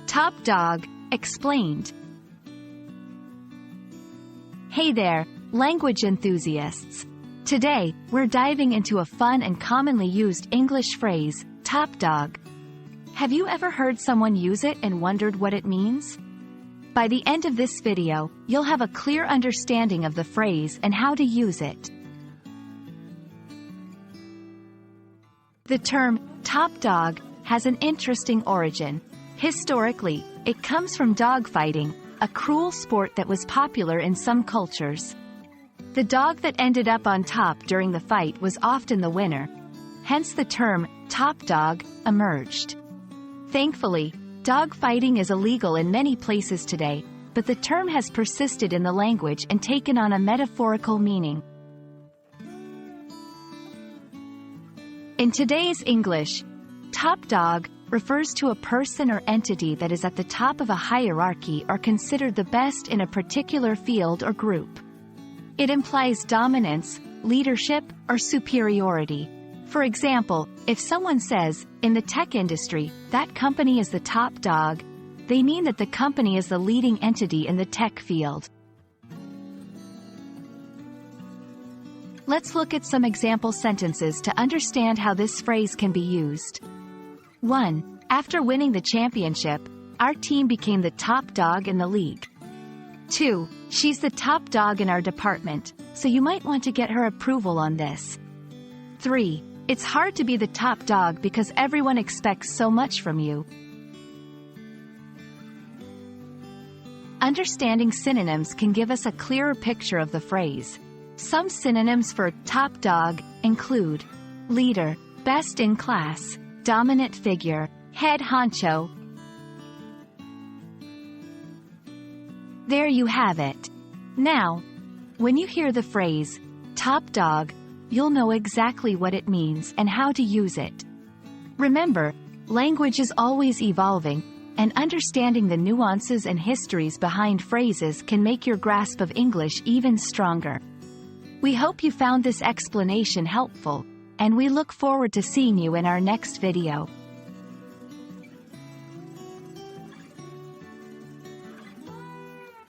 Top dog, explained. Hey there, language enthusiasts. Today, we're diving into a fun and commonly used English phrase, top dog. Have you ever heard someone use it and wondered what it means? By the end of this video, you'll have a clear understanding of the phrase and how to use it. The term, top dog, has an interesting origin. Historically, it comes from dogfighting, a cruel sport that was popular in some cultures. The dog that ended up on top during the fight was often the winner. Hence the term, top dog, emerged. Thankfully, dogfighting is illegal in many places today, but the term has persisted in the language and taken on a metaphorical meaning. In today's English, top dog refers to a person or entity that is at the top of a hierarchy or considered the best in a particular field or group. It implies dominance, leadership, or superiority. For example, if someone says, in the tech industry, that company is the top dog, they mean that the company is the leading entity in the tech field. Let's look at some example sentences to understand how this phrase can be used. 1. After winning the championship, our team became the top dog in the league. 2. She's the top dog in our department, so you might want to get her approval on this. 3. It's hard to be the top dog because everyone expects so much from you. Understanding synonyms can give us a clearer picture of the phrase. Some synonyms for top dog include leader, best in class, dominant figure, head honcho. There you have it. Now, when you hear the phrase, top dog, you'll know exactly what it means and how to use it. Remember, language is always evolving, and understanding the nuances and histories behind phrases can make your grasp of English even stronger. We hope you found this explanation helpful, and we look forward to seeing you in our next video.